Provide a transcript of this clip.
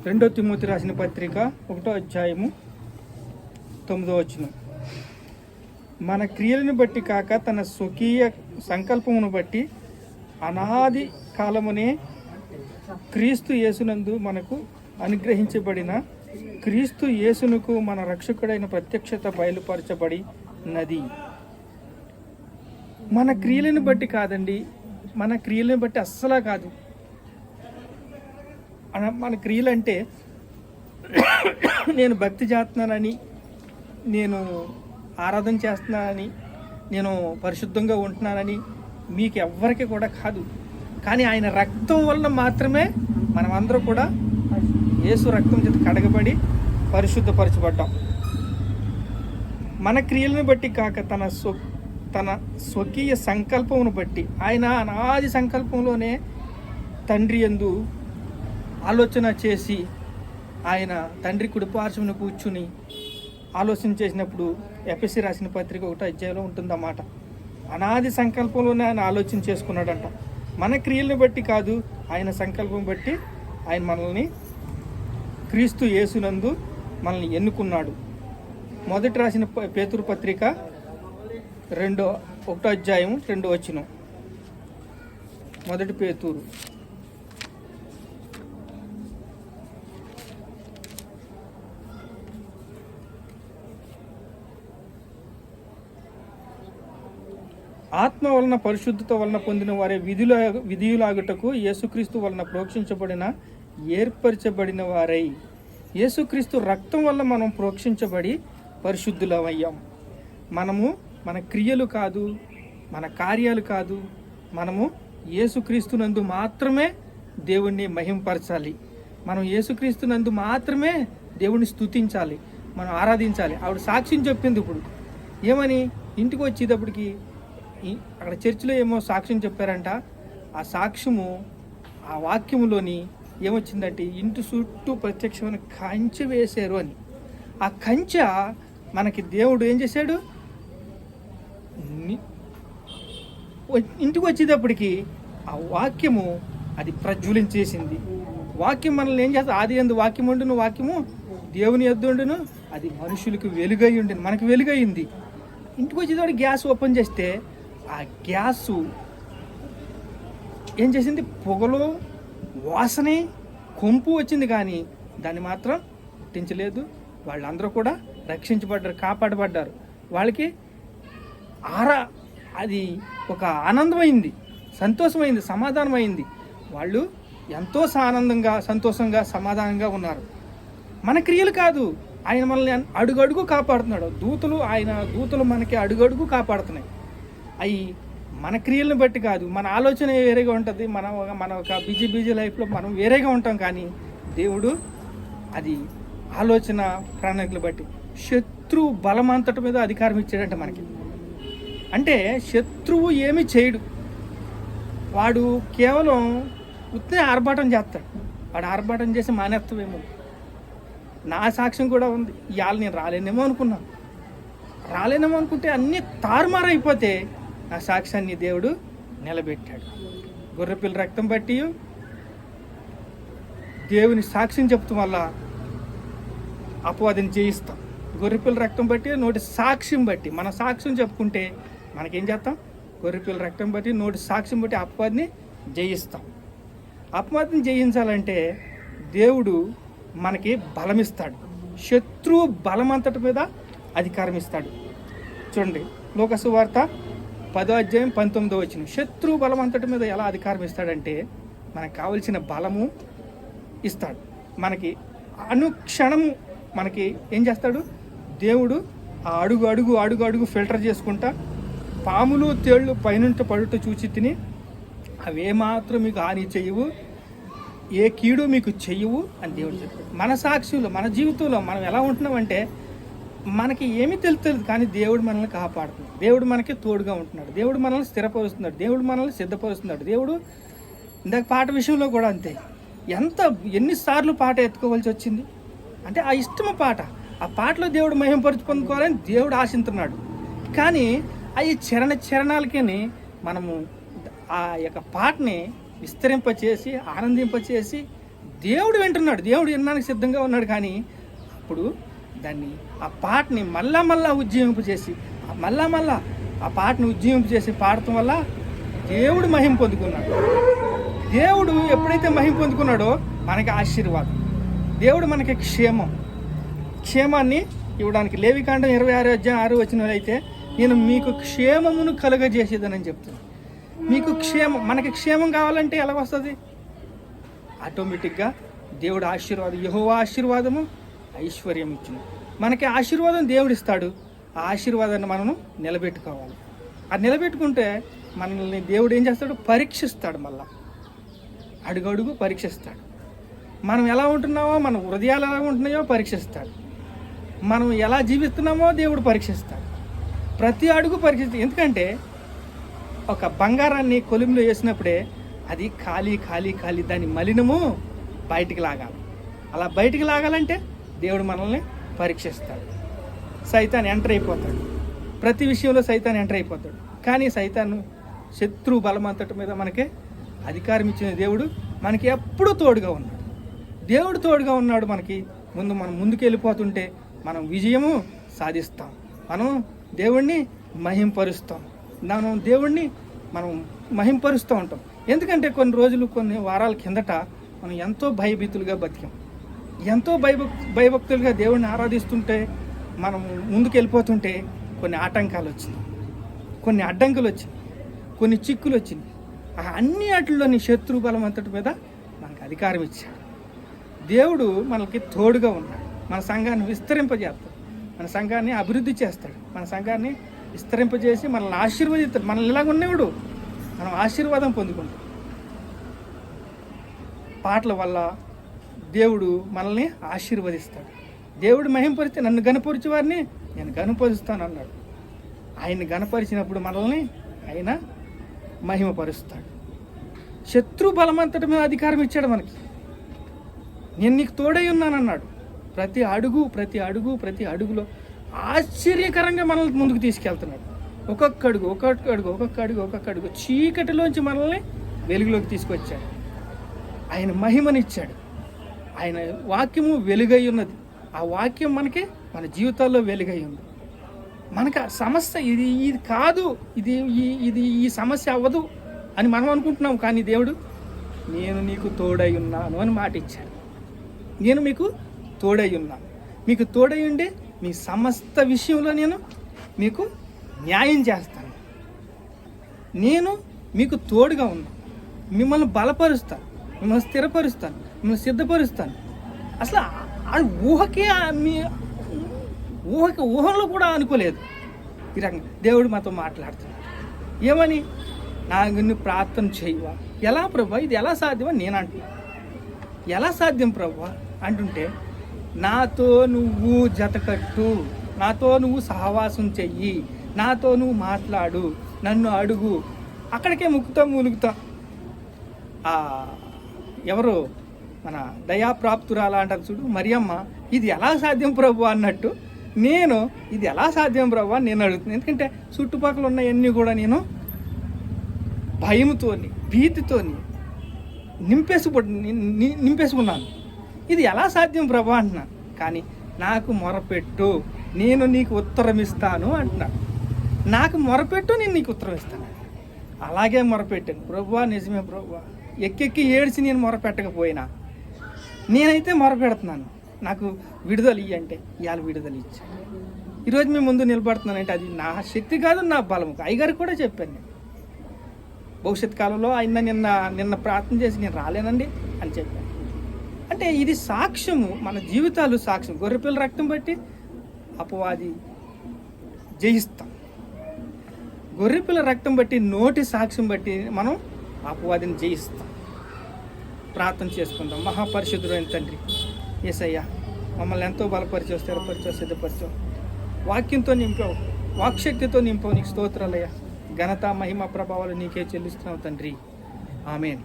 రెండో తిమోతి రాసిన పత్రిక 1వ అధ్యాయము 9వ వచనం. మన క్రియలను బట్టి కాక తన స్వకీయ సంకల్పమును బట్టి అనాది కాలమునే క్రీస్తు యేసునందు మనకు అనుగ్రహించబడిన క్రీస్తు యేసునకు మన రక్షకుడైన ప్రత్యక్షత బయలుపరచబడి నది. మన క్రియలను బట్టి కాదండి, మన క్రియలను బట్టి అస్సలా కాదు. మన క్రియలు అంటే నేను భక్తి చేస్తున్నానని, నేను ఆరాధన చేస్తున్నానని, నేను పరిశుద్ధంగా ఉంటున్నానని మీకు ఎవ్వరికి కూడా కాదు. కానీ ఆయన రక్తం వలన మాత్రమే మనం అందరూ కూడా యేసు రక్తం చేత కడగబడి పరిశుద్ధపరచబడ్డాం. మన క్రియలను బట్టి కాక తన స్వకీయ సంకల్పమును బట్టి, ఆయన అనాది సంకల్పంలోనే తండ్రి యందు ఆలోచన చేసి ఆయన తండ్రి కుడిపార్శ్వమున కూర్చుని ఆలోచన చేసినప్పుడు ఎఫెసీ రాసిన పత్రిక 1వ అధ్యాయంలో ఉంటుందన్నమాట. అనాది సంకల్పంలోనే ఆయన ఆలోచన చేసుకున్నాడంట. మన క్రియలను బట్టి కాదు, ఆయన సంకల్పం బట్టి ఆయన మనల్ని క్రీస్తు యేసునందు మనల్ని ఎన్నుకున్నాడు. మొదటి రాసిన పేతురు పత్రిక 1వ అధ్యాయం 2వ వచనం. మొదటి పేతురు ఆత్మ వలన పరిశుద్ధత వలన పొందిన వారే విధియులాగుటకు యేసుక్రీస్తు వలన ప్రోక్షించబడిన ఏర్పరచబడిన వారై. యేసుక్రీస్తు రక్తం వల్ల మనం ప్రోక్షించబడి పరిశుద్ధులమయ్యాం. మనము మన క్రియలు కాదు, మన కార్యాలు కాదు, మనము యేసుక్రీస్తునందు మాత్రమే దేవుణ్ణి మహింపరచాలి. మనం యేసుక్రీస్తునందు మాత్రమే దేవుణ్ణి స్తుతించాలి, మనం ఆరాధించాలి. ఆవిడ సాక్ష్యం చెప్పింది. ఇప్పుడు ఏమని, ఇంటికి వచ్చేటప్పటికి అక్కడ చర్చిలో ఏమో సాక్ష్యం చెప్పారంట. ఆ సాక్ష్యము ఆ వాక్యములోని ఏమొచ్చిందంటే, ఇంటి చుట్టూ ప్రత్యక్షమైన కంచె వేశారు అని. ఆ కంచె మనకి దేవుడు ఏం చేశాడు, ఇంటికి వచ్చేటప్పటికి ఆ వాక్యము అది ప్రజ్వలించేసింది. వాక్యం మనల్ని ఏం చేస్తుంది, ఆది యందు వాక్యం ఉండును, వాక్యము దేవుని యొద్ద ఉండును, అది మనుషులకు వెలుగై ఉండింది, మనకు వెలుగయింది. ఇంటికి వచ్చేటప్పుడు గ్యాస్ ఓపెన్ చేస్తే ఆ గ్యాసు ఏం చేసింది, పొగలో వాసనే కొంపు వచ్చింది, కానీ దాన్ని మాత్రం పుట్టించలేదు. వాళ్ళందరూ కూడా రక్షించబడ్డారు, కాపాడబడ్డారు. వాళ్ళకి అది ఒక ఆనందమైంది, సంతోషమైంది, సమాధానమైంది. వాళ్ళు ఎంతో ఆనందంగా, సంతోషంగా, సమాధానంగా ఉన్నారు. మన క్రియలు కాదు, ఆయన మనల్ని అడుగడుగు కాపాడుతున్నాడు. దూతలు మనకి అడుగడుగు కాపాడుతున్నాయి. అవి మన క్రియలను బట్టి కాదు, మన ఆలోచన వేరేగా ఉంటుంది. మన ఒక బిజీ లైఫ్లో మనం వేరేగా ఉంటాం. కానీ దేవుడు అది ఆలోచన ప్రణాళికలు బట్టి. శత్రువు బలమంతటి మీద అధికారం ఇచ్చాడంట మనకి. అంటే శత్రువు ఏమీ చేయడు, వాడు కేవలం ఉత్తే ఆర్భాటం చేస్తాడు. వాడు ఆర్భాటం చేసి మానేస్తావేమో. నా సాక్ష్యం కూడా ఉంది. ఇవాళ నేను రాలేనేమో అనుకుంటే అన్నీ తారుమారైపోతే నా సాక్ష్యాన్ని దేవుడు నిలబెట్టాడు. గొర్రెపిల్ల రక్తం బట్టి దేవుని సాక్ష్యం చెప్తాం వల్ల అపవాదిని జయిస్తాం. గొర్రెపిల్ల రక్తం బట్టి, నోటి సాక్ష్యం బట్టి, మన సాక్ష్యం చెప్పుకుంటే మనకేం చేస్తాం, గొర్రెపిల్ల రక్తం బట్టి, నోటి సాక్ష్యం బట్టి అపవాదిని జయిస్తాం. అపవాదిని జయించాలంటే దేవుడు మనకి బలమిస్తాడు. శత్రువు బలమంతటి మీద అధికారం ఇస్తాడు. చూడండి, లోకాసు వార్త 10వ అధ్యాయం 19వ వచనం. శత్రువు బలమంతటి మీద ఎలా అధికారం ఇస్తాడంటే, మనకు కావలసిన బలము ఇస్తాడు. మనకి అనుక్షణము మనకి ఏం చేస్తాడు దేవుడు, ఆ అడుగు ఫిల్టర్ చేసుకుంటా, పాములు తేళ్ళు పైనుంట పడుట చూచి తిని అవేమాత్రం మీకు హాని చెయ్యవు, ఏ కీడు మీకు చెయ్యవు అని దేవుడు చెప్పాడు. మన సాక్షులు, మన జీవితంలో మనం ఎలా ఉంటున్నామంటే, మనకి ఏమీ తెలుస్తుంది, కానీ దేవుడు మనల్ని కాపాడుతున్నాడు, దేవుడు మనకి తోడుగా ఉంటున్నాడు, దేవుడు మనల్ని స్థిరపరుస్తున్నాడు, దేవుడు మనల్ని సిద్ధపరుస్తున్నాడు. దేవుడు ఇందాక పాట విషయంలో కూడా అంతే. ఎన్నిసార్లు పాట ఎత్తుకోవాల్సి వచ్చింది అంటే, ఆ ఇష్టమ పాట, ఆ పాటలో దేవుడు మహిమపరుచు పొందుకోవాలని దేవుడు ఆశిస్తున్నాడు. కానీ అవి చరణాలకి మనము ఆ యొక్క పాటని విస్తరింపచేసి, ఆనందింపచేసి, దేవుడు వింటున్నాడు, దేవుడు వినడానికి సిద్ధంగా ఉన్నాడు. కానీ అప్పుడు దాన్ని ఆ పాటని మళ్ళా ఉజ్జీవింపు చేసి మళ్ళా ఆ పాటను ఉజ్జీవింపు చేసి పాడటం వల్ల దేవుడు మహిమ పొందుకున్నాడు. దేవుడు ఎప్పుడైతే మహిమ పొందుకున్నాడో మనకి ఆశీర్వాదం, దేవుడు మనకి క్షేమాన్ని ఇవ్వడానికి లేవికాండం 26:6 అయితే నేను మీకు క్షేమమును కలుగజేసేదనని చెప్తాను. మీకు మనకి క్షేమం కావాలంటే ఎలా వస్తుంది? ఆటోమేటిక్గా దేవుడు ఆశీర్వాదం, యెహోవా ఆశీర్వాదము ఐశ్వర్యం ఇచ్చింది. మనకి ఆశీర్వాదం దేవుడు ఇస్తాడు. ఆ ఆశీర్వాదాన్ని మనం నిలబెట్టుకోవాలి. అది నిలబెట్టుకుంటే మనల్ని దేవుడు ఏం చేస్తాడు? పరీక్షిస్తాడు. మళ్ళా అడుగడుగు పరీక్షిస్తాడు. మనం ఎలా ఉంటున్నామో, మన హృదయాలు ఎలా ఉంటున్నాయో పరీక్షిస్తాడు. మనం ఎలా జీవిస్తున్నామో దేవుడు పరీక్షిస్తాడు. ప్రతి అడుగు పరీక్షిస్తాడు. ఎందుకంటే ఒక బంగారాన్ని కొలిమిలో వేసినప్పుడే అది ఖాళీ దాని మలినము బయటికి లాగాలి. అలా బయటికి లాగాలంటే దేవుడు మనల్ని పరీక్షిస్తాడు. సైతాన్ ఎంటర్ అయిపోతాడు. ప్రతి విషయంలో సైతాన్ ఎంటర్ అయిపోతాడు. కానీ సైతాను శత్రు బలమంతటి మీద మనకి అధికారం ఇచ్చిన దేవుడు మనకి ఎప్పుడూ తోడుగా ఉన్నాడు. దేవుడు తోడుగా ఉన్నాడు. మనం ముందుకు వెళ్ళిపోతుంటే మనం విజయము సాధిస్తాం. మనం దేవుణ్ణి మహింపరుస్తాం. దేవుణ్ణి మనం మహింపరుస్తూ ఉంటాం. ఎందుకంటే కొన్ని వారాల కిందట మనం ఎంతో భయభీతులుగా బతికాం. ఎంతో భయభక్తులుగా దేవుణ్ణి ఆరాధిస్తుంటే మనం ముందుకు వెళ్ళిపోతుంటే కొన్ని ఆటంకాలు వచ్చినాయి, కొన్ని అడ్డంకులు వచ్చినాయి, కొన్ని చిక్కులు వచ్చినాయి. అన్ని వాటిల్లోని శత్రు బలం అంతటి మీద మనకు అధికారం ఇచ్చాడు. దేవుడు మనకి తోడుగా ఉన్నాడు. మన సంఘాన్ని విస్తరింపజేస్తాడు, మన సంఘాన్ని అభివృద్ధి చేస్తాడు, మన సంఘాన్ని విస్తరింపజేసి మనల్ని ఆశీర్వదిస్తాడు. మనల్ని ఇలాగ ఉన్నవాడు మనం ఆశీర్వాదం పొందుకుంటాం. పాటల వల్ల దేవుడు మనల్ని ఆశీర్వదిస్తాడు. దేవుడు మహింపరిస్తే నన్ను గణపరిచే వారిని నేను గణపరుస్తాను అన్నాడు. ఆయన్ని గణపరిచినప్పుడు మనల్ని ఆయన మహిమపరుస్తాడు. శత్రు బలమంతటి మీద అధికారం ఇచ్చాడు మనకి. నేను నీకు తోడై ఉన్నానన్నాడు. ప్రతి అడుగులో ఆశ్చర్యకరంగా మనల్ని ముందుకు తీసుకెళ్తున్నాడు. ఒక్కొక్క అడుగు చీకటిలోంచి మనల్ని వెలుగులోకి తీసుకొచ్చాడు. ఆయన మహిమనిచ్చాడు. ఆయన వాక్యము వెలుగై ఉన్నది. ఆ వాక్యం మన జీవితాల్లో వెలుగై ఉంది. మనకు ఆ సమస్య ఇది కాదు, ఈ సమస్య అవ్వదు అని మనం అనుకుంటున్నాం. కానీ దేవుడు నేను నీకు తోడై ఉన్నాను అని మాట ఇచ్చాడు. నేను మీకు తోడై ఉన్నాను. మీకు తోడై ఉండే మీ సమస్త విషయంలో నేను మీకు న్యాయం చేస్తాను. నేను మీకు తోడుగా ఉన్నాను. మిమ్మల్ని బలపరుస్తాను, మిమ్మల్ని స్థిరపరుస్తాను, మిమ్మల్ని సిద్ధపరుస్తాను. అసలు అది ఊహలో కూడా అనుకోలేదు. ఈ రకంగా దేవుడు మాతో మాట్లాడుతున్నాడు. ఏమని? నాకు ప్రార్థన చేయవా? ఎలా ప్రభా? ఇది ఎలా సాధ్యమని నేను అంటున్నా. ఎలా సాధ్యం ప్రభా అంటుంటే, నాతో నువ్వు జతకట్టు, నాతో నువ్వు సహవాసం చెయ్యి, నాతో నువ్వు మాట్లాడు, నన్ను అడుగు. అక్కడికే ములుగుతా. ఎవరు మన దయాప్రాప్తురాలా అంటారు చూడు, మరియమ్మ, ఇది ఎలా సాధ్యం ప్రభు అన్నట్టు ఇది ఎలా సాధ్యం ప్రభు అని నేను అడుగుతున్నాను. ఎందుకంటే చుట్టుపక్కల ఉన్నవన్నీ కూడా నేను భయంతోని భీతితోని నింపేసుకున్నాను. ఇది ఎలా సాధ్యం ప్రభు అంటున్నాను. కానీ నాకు మొరపెట్టు, నేను నీకు ఉత్తరం ఇస్తాను అంటున్నాను. నాకు మొరపెట్టు, నేను నీకు ఉత్తరం ఇస్తాను. అలాగే మొరపెట్టాను. ప్రభువా నిజమే ప్రభువా, ఎక్కెక్కి ఏడ్చి నేను మొరపెట్టకపోయినా నేనైతే మొరపెడుతున్నాను. నాకు విడుదల ఇయ్యంటే ఇవాళ విడుదల ఇచ్చాను. ఈరోజు మీ ముందు నిలబడుతున్నానంటే అది నా శక్తి కాదు, నా బలము. అయ్యగారికి కూడా చెప్పాను నేను. భవిష్యత్ కాలంలో ఆయన నిన్న ప్రార్థన చేసి నేను రాలేనండి అని చెప్పాను. అంటే ఇది సాక్ష్యము, మన జీవితాలు సాక్ష్యం. గొర్రెపిల్ల రక్తం బట్టి అపవాది జయిస్తాం. గొర్రెపిల్ల రక్తం బట్టి, నోటి సాక్ష్యం బట్టి మనం అపవాదిని జయిస్తాం. ప్రార్థన చేసుకుందాం. మహాపరిశుద్ధుడైన తండ్రి యేసయ్య, మమ్మల్ని ఎంతో బలపరిచావు, స్థిరపరిచావు, సిద్ధపరిచావు, వాక్యంతో నింపావు, వాక్శక్తితో నింపావు. నీకు స్తోత్రాలయ్యా. ఘనత మహిమ ప్రభావాలు నీకే చెల్లిస్తున్నావు తండ్రి. ఆమేన్.